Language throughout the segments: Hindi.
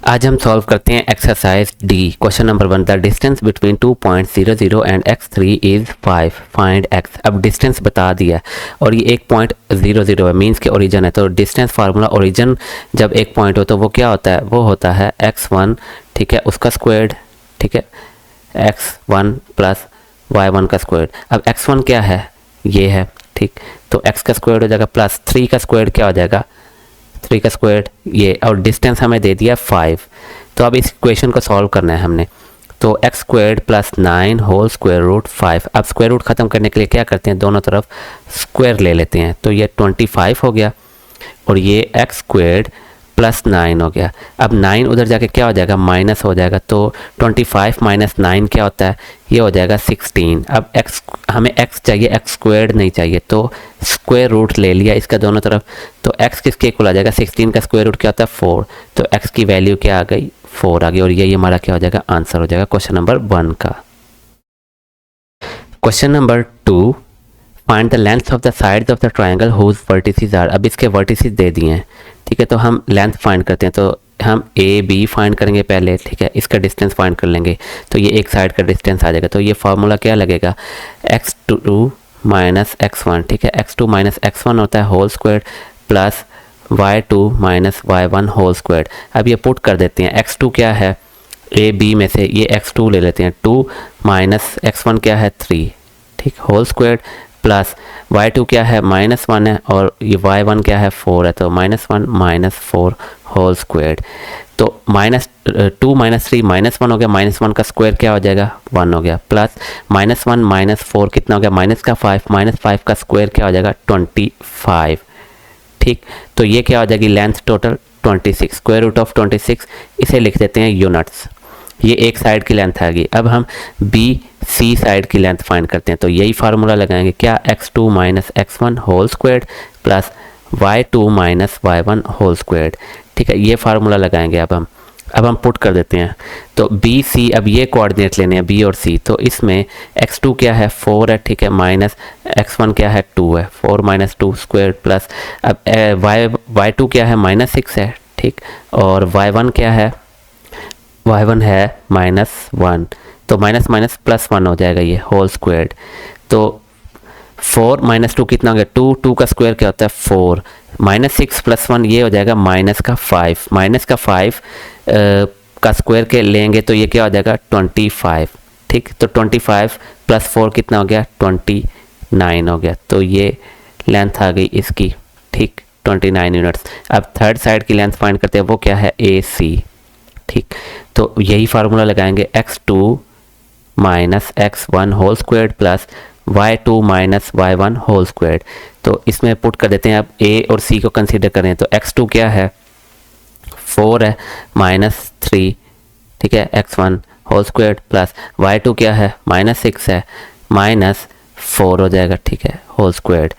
आज हम सॉल्व करते हैं exercise D question number 1। The distance between 2.00 and x3 is 5, find x। अब डिस्टेंस बता दिया और ये 1.00 है, मीन्स के ओरिजिन है। तो डिस्टेंस फार्मूला ओरिजिन जब एक पॉइंट हो तो वो क्या होता है, वो होता है x1, ठीक है, उसका स्क्वायर्ड, ठीक है, x1 प्लस y1 का स्क्वायर्ड। अब x1 क्या है, ये है, ठीक, तो x का स्क्वायर्ड हो जाएगा प्लस 3 का स्क्वायर्ड क्या हो जाएगा, 3 का स्क्वायर्ड ये, और डिस्टेंस हमें दे दिया 5। तो अब इस इक्वेशन को सॉल्व करना है हमने। तो x squared plus 9 whole square root 5। अब स्क्वायर रूट ख़त्म करने के लिए क्या करते हैं, दोनों तरफ स्क्वायर ले लेते हैं। तो ये 25 हो गया और ये एक्स स्क्वायर्ड प्लस 9 हो गया। अब 9 उधर जाके क्या हो जाएगा, माइनस हो जाएगा। तो 25 माइनस 9 क्या होता है, ये हो जाएगा 16। अब x हमें x चाहिए, एक्स स्क्वायर्ड नहीं चाहिए, तो स्क्वायर रूट ले लिया इसका दोनों तरफ। तो x किसके इक्वल आ जाएगा, 16 का स्क्वायर रूट क्या होता है 4। तो x की वैल्यू क्या आ गई, 4 आ गई, और यही हमारा क्या हो जाएगा, आंसर हो जाएगा क्वेश्चन नंबर 1 का। Question number 2, find the length of the sides of the triangle whose vertices are. अब इसके वर्टिसेस दे दिए हैं, ठीक है, तो हम लेंथ फाइंड करते हैं। तो हम ए बी फाइंड करेंगे पहले, ठीक है, इसका डिस्टेंस फाइंड कर लेंगे। तो ये एक साइड का डिस्टेंस आ जाएगा। तो ये फार्मूला क्या लगेगा, x2 माइनस x1, ठीक है, x2 माइनस x1 होता है whole square plus y2 minus y1 whole square. अब ये पुट कर देते हैं, x2 क्या है, ए बी में से ये x2 ले लेते हैं, 2 माइनस x1 क्या है 3, ठीक, होल स्क्वायर प्लस y2 क्या है -1 है, और ये y1 क्या है 4 है। तो -1 माइनस 4 होल स्क्वायर। तो -2 माइनस 3 -1 हो गया, -1 का स्क्वायर क्या हो जाएगा 1 हो गया, प्लस -1 माइनस 4 कितना हो गया, माइनस का 5, -5 का स्क्वायर क्या हो जाएगा 25, ठीक। तो ये क्या हो जाएगी, length total 26, square root of 26, इसे लिख देते हैं यूनिट्स। ये एक साइड की लेंथ आ गई। अब हम बी सी साइड की लेंथ फाइंड करते हैं। तो यही फार्मूला लगाएंगे, क्या, x2 minus x1 whole square plus y2 minus y1 whole square, ठीक है, ये फार्मूला लगाएंगे। अब हम पुट कर देते हैं। तो बी सी, अब ये कोऑर्डिनेट लेने हैं बी और सी। तो इसमें x2 क्या है 4 है, ठीक है, माइनस x1 क्या है 2 है, 4 माइनस 2 स्क्वायर प्लस अब y2 क्या है -6 है, ठीक, और y1 क्या है, y1 है -1। तो माइनस माइनस प्लस 1 हो जाएगा ये होल स्क्वायर्ड। तो 4 माइनस 2 कितना हो गया, 2 का स्क्वायर क्या होता है 4, -6 प्लस 1 ये हो जाएगा माइनस का 5, माइनस का 5 का स्क्वायर के लेंगे तो ये क्या हो जाएगा 25, ठीक। तो 25 प्लस 4 कितना हो गया 29 हो गया। तो ये लेंथ आ गई इसकी, ठीक, 29 यूनिट्स। अब थर्ड साइड की लेंथ फाइंड करते हैं, वो क्या है ए सी, ठीक। तो यही फार्मूला लगाएंगे, x2 minus x1 whole square plus y2 minus y1 whole square. तो इसमें पुट कर देते हैं। अब a और c को कंसीडर करें तो x2 क्या है 4 है -3, ठीक है, x1 whole square plus y2 क्या है -6 है, -4 हो जाएगा, ठीक है, होल स्क्वायर।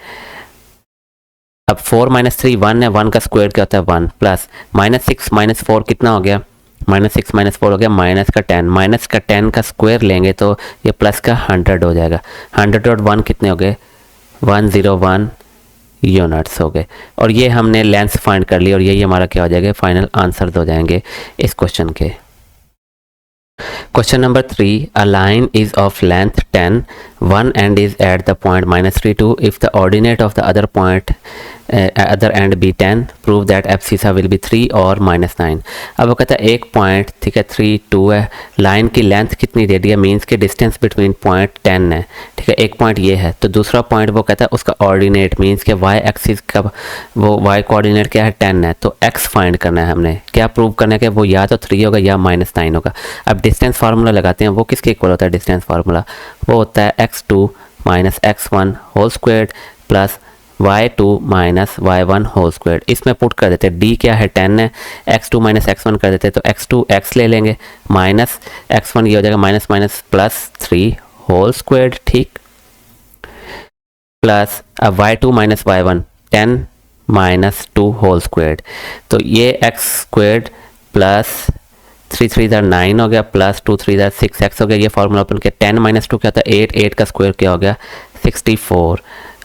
अब 4 माइनस 3 1 है, 1 का स्क्वायर क्या होता है 1 प्लस -6 माइनस 4 कितना हो गया, -6 माइनस 4 हो गया माइनस का 10, माइनस का 10 का स्क्वायर लेंगे तो ये प्लस का 100 हो जाएगा। 100 और 1 कितने हो गए 101 यूनिट्स हो गए। और ये हमने लेंथ फाइंड कर ली और यही हमारा क्या हो जाएगा, फाइनल आंसर हो जाएंगे इस क्वेश्चन के। Question number 3, a line is of length 10, one end is at the point -32. If the ordinate of the other end be 10, prove that abscissa will be 3 और -9। अब वो कहता है एक पॉइंट, ठीक है, 3 2 है, लाइन की लेंथ कितनी दे दी है, मीन्स के डिस्टेंस बिटवीन पॉइंट 10 है, ठीक है, एक पॉइंट ये है। तो दूसरा पॉइंट वो कहता है उसका ऑर्डिनेट, मीन्स के y एक्सिस का वो y कोऑर्डिनेट क्या है 10 है। तो x फाइंड करना है हमने, क्या प्रूव करना है कि वो या तो 3 होगा या -9 होगा। अब डिस्टेंस फार्मूला लगाते हैं, वो किसके इक्वल होता है डिस्टेंस फार्मूला, वो होता है x2 minus x1 whole square plus y2 minus y1 whole square. इसमें पुट कर देते हैं, d क्या है 10 है, x2 माइनस x1 कर देते हैं। तो x2 x ले लेंगे माइनस x1 ये हो जाएगा minus minus plus 3 whole square, ठीक, प्लस अब y2 minus y1 10 minus 2 whole square. तो ये x स्क्वायर प्लस 3 3 9 हो गया प्लस 2 3 6x हो गया। ये फार्मूला अपन के 10 माइनस 2 क्या होता है 8, 8 का स्क्वायर क्या हो गया 64,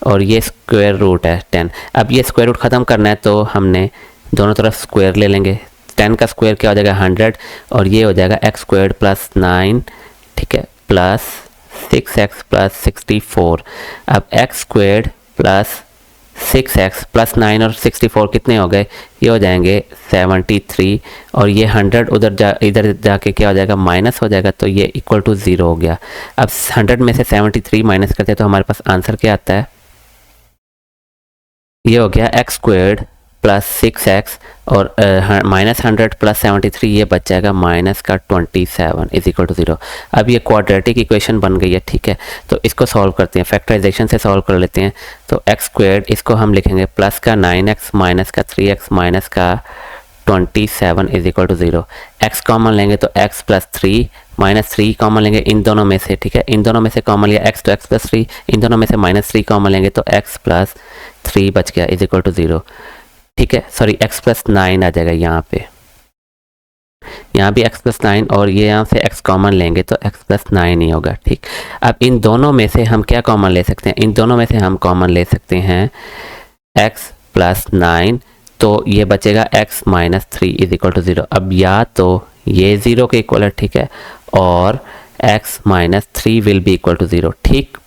और ये स्क्वायर रूट है 10। अब ये स्क्वायर रूट ख़त्म करना है तो हमने दोनों तरफ स्क्वायर ले लेंगे। 10 का स्क्वायर क्या हो जाएगा 100 और ये हो जाएगा एक्स स्क्वायर प्लस 9, ठीक है, प्लस 6x प्लस 64। अब x square plus 6x plus 9 और 64 कितने हो गए, ये हो जाएंगे 73 और ये 100 इधर जाके क्या हो जाएगा माइनस हो जाएगा, तो ये इक्वल टू 0 हो गया। अब 100 में से 73 माइनस करते हैं तो हमारे पास आंसर क्या आता है, ये हो गया एक्स स्क्वायर्ड प्लस 6x और माइनस 100 प्लस 73, ये बच जाएगा माइनस का 27 इज इक्वल टू 0। अब ये क्वाड्रेटिक इक्वेशन बन गई है, ठीक है। तो इसको सॉल्व करते हैं, फैक्टराइजेशन से सॉल्व कर लेते हैं। तो एक्स स्क्वायर्ड इसको हम लिखेंगे प्लस का 9x माइनस का 3x माइनस का 27 is equal to 0। X common लेंगे तो x प्लस 3 माइनस 3 कॉमन लेंगे इन दोनों में से, ठीक है, इन दोनों में से कॉमन लिया x तो x प्लस 3, इन दोनों में से माइनस 3 कॉमन लेंगे तो x प्लस 3 बच गया इज इक्वल टू 0, ठीक है। सॉरी x प्लस 9 आ जाएगा यहाँ पे, यहाँ भी x प्लस 9 और ये यहाँ से x कॉमन लेंगे तो x प्लस 9 ही होगा, ठीक। अब इन दोनों में से हम क्या कॉमन ले सकते हैं, इन दोनों में से हम कॉमन ले सकते हैं x प्लस 9, तो ये बचेगा x minus 3 is equal to 0। अब या तो ये 0 के इक्वल है, ठीक है, और x minus 3 will be equal to 0, ठीक।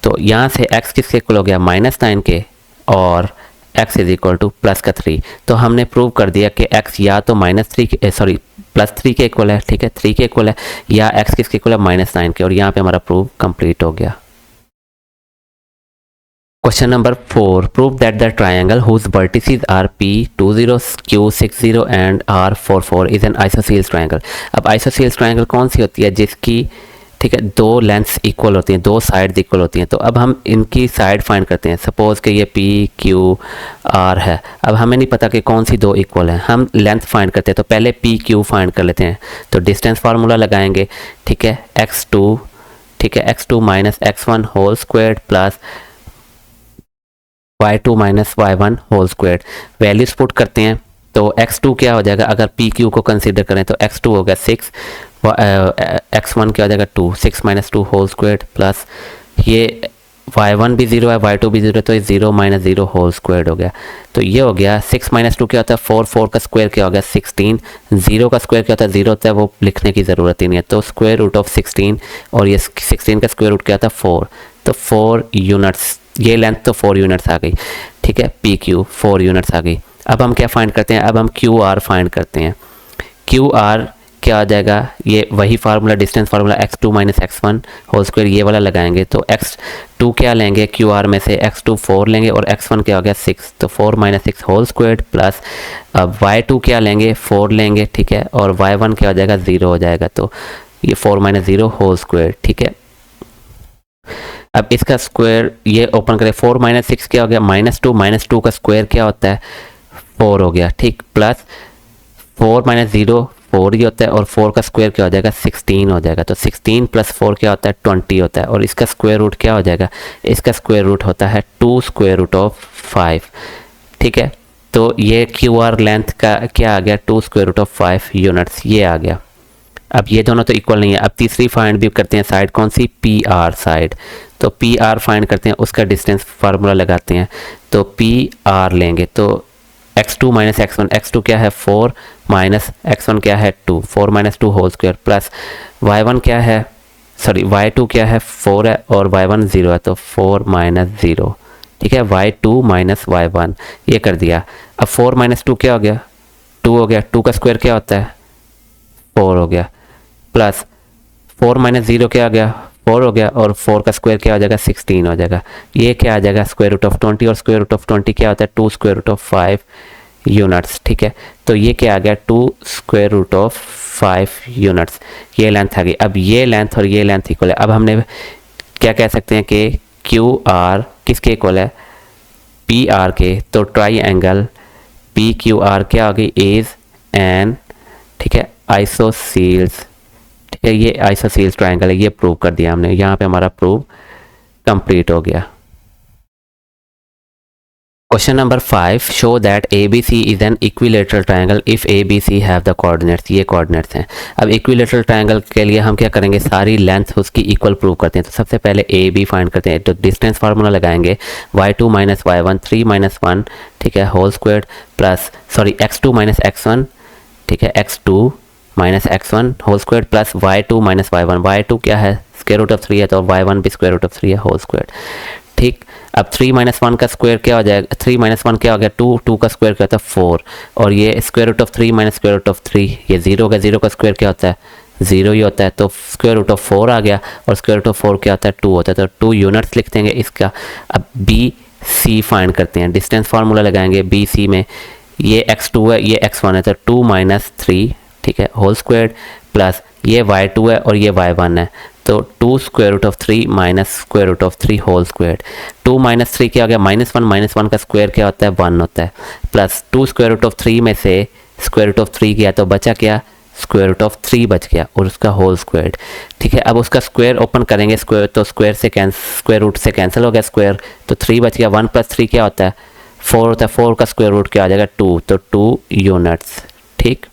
तो यहाँ से x किसके इक्वल हो गया माइनस 9 के और x is equal two plus का 3। तो हमने प्रूव कर दिया कि x या तो माइनस 3 सॉरी प्लस 3 के इक्वल है, ठीक है, 3 के इक्वल है, या x किसके इक्वल है माइनस 9 के, और यहाँ पे हमारा प्रूव कंप्लीट हो गया। Question number 4, prove that the triangle whose vertices are P20, Q60 and R44 is an isosceles triangle. अब आइसोसेलेस ट्राइंगल कौन सी होती है, जिसकी, ठीक है, दो लेंथ्स इक्वल होती हैं, दो साइड इक्वल होती हैं। तो अब हम इनकी साइड फाइंड करते हैं। सपोज कि ये PQR है, अब हमें नहीं पता कि कौन सी दो इक्वल हैं, हम लेंथ फाइंड करते हैं। तो पहले PQ फाइंड कर लेते हैं, तो डिस्टेंस फार्मूला लगाएंगे, ठीक है, x2, ठीक है, x2 minus x1 whole square plus y2 minus y1 whole square. Values put करते हैं तो x2 क्या हो जाएगा, अगर PQ को कंसीडर करें तो x2 हो गया 6, x1 क्या हो जाएगा 2, 6 माइनस 2 होल स्क्वायर प्लस ये y1 भी 0 है, y2 भी 0 है, तो ये 0 माइनस 0 होल स्क्वायर हो गया। तो ये हो गया 6 माइनस 2 क्या होता है 4, 4 का स्क्वायर क्या हो गया 16, 0 का स्क्वायर क्या होता है 0 होता है, वो लिखने की ज़रूरत ही नहीं है। तो स्क्वायर रूट ऑफ 16 और ये 16 का स्क्वायर रूट क्या होता है 4, तो 4 यूनिट्स, ये लेंथ तो 4 यूनिट्स आ गई, ठीक है, PQ 4 यूनिट्स आ गई। अब हम क्या फाइंड करते हैं, अब हम QR फाइंड करते हैं। QR क्या आ जाएगा, ये वही formula, distance formula x2 minus x1 whole square, ये वाला लगाएंगे। तो x2 क्या लेंगे QR में से, x2 4 लेंगे और x1 क्या हो गया 6, तो 4 माइनस 6 होल स्क्वायर प्लस अब y2 क्या लेंगे 4 लेंगे, ठीक है, और y1 क्या हो जाएगा 0 हो जाएगा, तो ये 4 माइनस 0 होल स्क्वायर, ठीक है। अब इसका स्क्वायर ये ओपन करें, 4 माइनस 6 क्या हो गया माइनस 2 का स्क्वायर क्या होता है 4 हो गया, ठीक, प्लस 4 माइनस 0 4 ही होता है और 4 का स्क्वायर क्या हो जाएगा 16 हो जाएगा। तो 16 प्लस 4 क्या होता है 20 होता है, और इसका स्क्वायर रूट क्या हो जाएगा, इसका स्क्वायर रूट होता है 2 स्क्वायर रूट ऑफ 5, ठीक है। तो ये QR लेंथ का क्या आ गया 2 स्क्वायर रूट ऑफ 5 यूनिट्स, ये आ गया। अब ये दोनों तो इक्वल नहीं है। अब तीसरी फाइंड भी करते हैं, साइड कौन सी PR साइड। तो PR फाइंड करते हैं, उसका डिस्टेंस फार्मूला लगाते हैं। तो PR लेंगे तो x2 माइनस x1, x2 क्या है 4 माइनस x1 क्या है 2, 4 minus 2 whole square plus y1 क्या है, सॉरी y2 क्या है 4 है और y1 0 है, तो 4 माइनस 0, ठीक है, y2 माइनस y1 ये कर दिया। अब 4 माइनस 2 क्या हो गया 2 हो गया, 2 का स्क्वायर क्या होता है 4 हो गया, प्लस 4 माइनस 0 क्या आ गया 4 हो गया, और 4 का स्क्वायर क्या हो जाएगा 16 हो जाएगा। ये क्या आ जाएगा स्क्वायर रूट ऑफ 20, और स्क्वायर रूट ऑफ 20 क्या होता है 2 स्क्वायर रूट ऑफ 5 यूनिट्स, ठीक है। तो ये क्या आ गया 2 स्क्वायर रूट ऑफ 5 यूनिट्स, ये लेंथ आ गई। अब ये लेंथ और ये लेंथ इक्वल है। अब हमने क्या कह सकते हैं कि QR किसके इक्वल है PR के, तो ट्राइएंगल PQR क्या आ गई इज एन, ठीक है, आइसोसेलेस, ठीक है, ये आइसोसेलेस ट्राइंगल है, ये प्रूव कर दिया हमने। यहाँ पे हमारा प्रूव कंप्लीट हो गया। Question number 5, show that ABC is an equilateral triangle if ABC have the coordinates, ये कोऑर्डिनेट्स हैं। अब इक्विलेटरल ट्राइंगल के लिए हम क्या करेंगे, सारी लेंथ उसकी इक्वल प्रूव करते हैं। तो सबसे पहले AB फाइंड करते हैं, तो डिस्टेंस फार्मूला लगाएंगे y2 माइनस y1 3 माइनस 1, ठीक है, whole square plus sorry x2 minus x1 ठीक है, x2 minus x1 whole square plus y2 minus y1। y2 क्या है, स्क्वायर रूट ऑफ 3 है, तो y1 भी स्क्वायर रूट ऑफ 3 है होल स्क्वायर। ठीक, अब 3 माइनस 1 का स्क्वायर क्या हो जाएगा, 3 माइनस 1 क्या हो गया 2, 2 का स्क्वायर क्या होता है 4, और ये square root of 3 minus square root of 3 ये 0 का, 0 का स्क्वायर क्या होता है 0 ही होता है, तो स्क्वायर रूट ऑफ 4 आ गया, और स्क्वायर रूट ऑफ 4 क्या होता है 2 होता है, तो 2 यूनिट्स लिख देंगे इसका। अब बी सी फाइंड करते हैं, डिस्टेंस फार्मूला लगाएंगे बी सी में, ये x2 है ये x1 है, तो 2 माइनस 3, ठीक है, होल स्क्वायर प्लस ये y2 है और ये y1 है, तो 2 square root of 3 minus square root of 3 whole square. 2 minus 3 क्या हो गया माइनस 1 का स्क्वायर क्या होता है 1 होता है, प्लस 2 स्क्वायर रूट ऑफ 3 में से स्क्वायर रूट ऑफ 3 किया तो बचा क्या, स्क्वायर रूट ऑफ 3 बच गया और उसका होल स्क्वायर। ठीक है, अब उसका स्क्वायर ओपन करेंगे, स्क्वायर तो स्क्वायर रूट से कैंसिल हो गया स्क्वायर, तो 3 बच गया, 1 प्लस 3 क्या होता है 4 होता है, 4 का स्क्वायर रूट क्या आ जाएगा 2, तो 2 यूनिट्स। ठीक,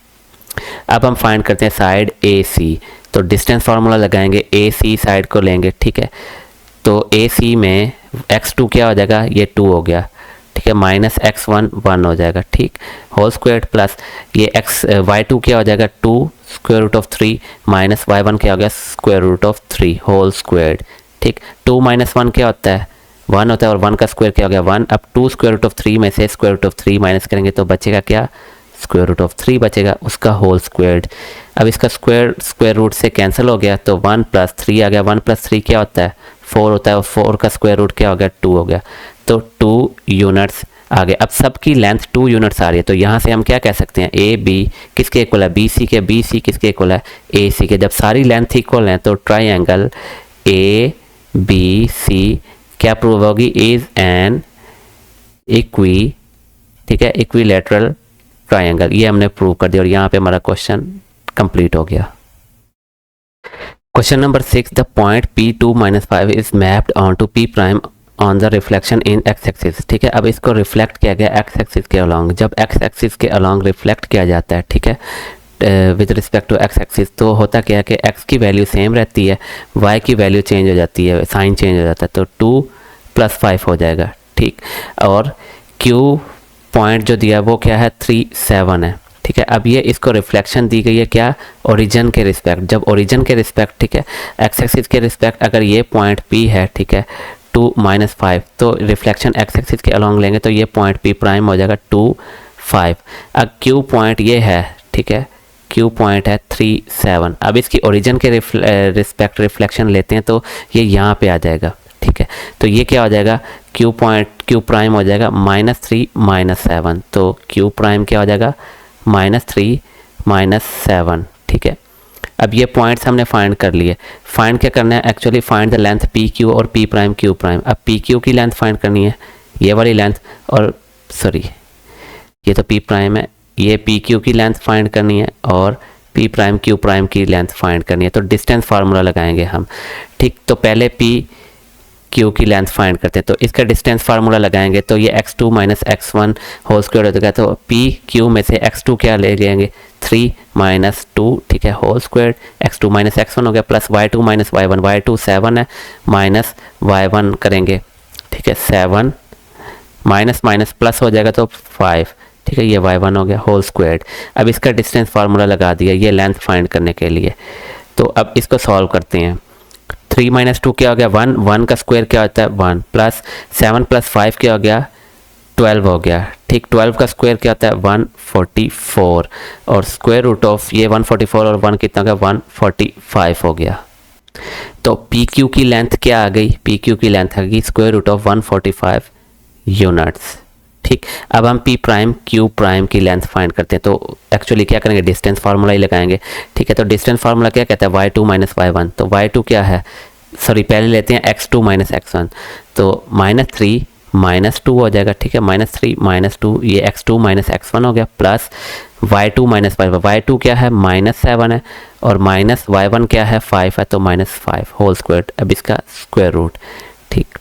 अब हम फाइंड करते हैं साइड ए सी, तो डिस्टेंस फार्मूला लगाएंगे, ए सी साइड को लेंगे। ठीक है, तो ए सी में x2 क्या हो जाएगा, ये 2 हो गया, ठीक है, माइनस x1 1 हो जाएगा, ठीक, होल स्क्वायर प्लस ये y2 क्या हो जाएगा 2 square root of 3 minus y1 क्या हो गया square root of 3 whole square. ठीक, 2 माइनस 1 क्या होता है 1 होता है, और 1 का स्क्वायर क्या हो गया 1। अब 2 स्क्वायर रूट ऑफ 3 में से स्क्वायर रूट ऑफ 3 माइनस करेंगे तो बचेगा क्या, स्क्वायर रूट ऑफ 3 बचेगा, उसका होल स्क्वायर। अब इसका स्क्वायर रूट से कैंसिल हो गया, तो 1 प्लस 3 आ गया, 1 प्लस 3 क्या होता है 4 होता है, और 4 का स्क्वायर रूट क्या हो गया 2 हो गया, तो 2 यूनिट्स आ गए। अब सबकी लेंथ 2 यूनिट्स आ रही है, तो यहाँ से हम क्या कह सकते हैं ए बी किसके इक्वल है, बी सी के, बी सी किसके इक्वल है ए सी के। जब सारी लेंथ इक्वल हैं तो ट्राइंगल ए बी सी क्या प्रूव होगी, इज एन ठीक है इक्विलैटरल ट्राइंगल, ये हमने प्रूव कर दिया, और यहाँ पे हमारा क्वेश्चन कंप्लीट हो गया। Question number 6, the point P2 minus 5 is mapped on to P prime on the reflection in X axis. ठीक है, अब इसको रिफ्लेक्ट किया गया एक्स एक्सिस के अलॉन्ग, जब एक्स एक्सिस के अलॉन्ग रिफ्लेक्ट किया जाता है, ठीक है, with respect to X axis, तो होता क्या है कि एक्स की वैल्यू सेम रहती है, वाई की वैल्यू चेंज हो जाती है, साइन चेंज हो जाता है, तो 2 + 5 हो जाएगा। ठीक, और क्यू पॉइंट जो दिया वो क्या है 3 7 है। ठीक है, अब ये इसको रिफ्लेक्शन दी गई है क्या, ओरिजिन के रिस्पेक्ट, जब ओरिजिन के रिस्पेक्ट, ठीक है, एक्स एक्सिस के रिस्पेक्ट अगर ये पॉइंट P है, ठीक है 2 - 5, तो रिफ्लेक्शन एक्स एक्सिस के अलॉन्ग लेंगे तो ये पॉइंट P प्राइम हो जाएगा 2 5। अब क्यू पॉइंट ये है, ठीक है, क्यू पॉइंट है 3 7, अब इसकी ओरिजिन के रिस्पेक्ट रिफ्लेक्शन लेते हैं तो ये यहाँ पे आ जाएगा। ठीक है, तो ये क्या हो जाएगा क्यू प्राइम हो जाएगा -3 - 7, तो क्यू प्राइम क्या हो जाएगा -3 - 7। ठीक है, अब ये पॉइंट्स हमने फाइंड कर लिए। फाइंड क्या करना है, actually find the length P Q और पी प्राइम क्यू प्राइम। अब पी क्यू की लेंथ फाइंड करनी है, ये वाली लेंथ, और सॉरी ये तो पी प्राइम है, ये पी क्यू की लेंथ फाइंड करनी है, और पी प्राइम क्यू प्राइम की लेंथ फाइंड करनी है, तो डिस्टेंस फार्मूला लगाएंगे हम। ठीक, तो पहले पी क्यू की लेंथ फाइंड करते हैं, तो इसका डिस्टेंस फार्मूला लगाएंगे, तो ये x2 - x1 होल स्क्वायर हो जाएगा, तो पी क्यू में से x2 क्या ले लेंगे 3 - 2, ठीक है, होल स्क्वायर, x2 - x1 हो गया, प्लस y2 - y1, y2 7 है, माइनस y1 करेंगे, ठीक है 7 माइनस प्लस हो जाएगा तो 5, ठीक है, ये y1 हो गया होल स्क्वायर। अब इसका डिस्टेंस फार्मूला लगा दिया ये लेंथ फाइंड करने के लिए, तो अब इसको सॉल्व करते हैं। 3 - 2 क्या हो गया 1, 1 का स्क्वायर क्या होता है 1, प्लस 7 + 5 क्या हो गया 12 हो गया। ठीक, 12 का स्क्वायर क्या होता है 144, और स्क्वायर रूट ऑफ ये 144 और 1 कितना हो गया 145 हो गया। तो पी क्यू की लेंथ क्या आ गई, पी क्यू की लेंथ आ गई स्क्वायर रूट ऑफ 145 यूनिट्स। ठीक, अब हम पी प्राइम क्यू प्राइम की लेंथ फाइंड करते हैं, तो एक्चुअली क्या करेंगे डिस्टेंस फार्मूला ही लगाएंगे। ठीक है, तो डिस्टेंस फार्मूला क्या कहता है y2 - y1, तो y2 क्या है, सॉरी पहले लेते हैं x2 - x1, तो -3 - 2 हो जाएगा। ठीक है, -3 - 2 ये x2 - x1 हो गया, प्लस y2 - y1, y2 क्या है -7 है, और माइनस y1 क्या है 5 है, तो -5 होल स्क्वायर, अब इसका स्क्वायर रूट। ठीक,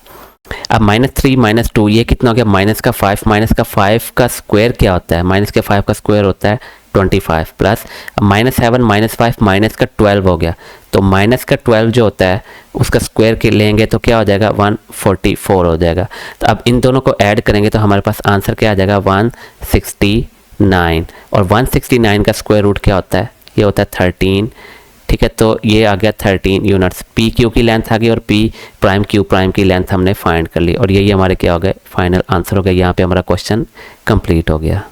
अब -3 - 2 ये कितना हो गया -5 का स्क्वायर क्या होता है, -5 का स्क्वायर होता है 25, प्लस -7 - 5 माइनस का 12 हो गया, तो माइनस का 12 जो होता है उसका स्क्वायर के लेंगे तो क्या हो जाएगा 144 हो जाएगा। तो अब इन दोनों को ऐड करेंगे तो हमारे पास आंसर क्या आ जाएगा 164 9 और 169 का स्क्वायर रूट क्या होता है, ये होता है 13। ठीक है, तो ये आ गया 13 यूनिट्स। पी क्यू की लेंथ आ गई और पी प्राइम क्यू प्राइम की लेंथ हमने फाइंड कर ली और यही हमारे क्या हो गए फाइनल आंसर हो गया। यहाँ पे हमारा क्वेश्चन कंप्लीट हो गया।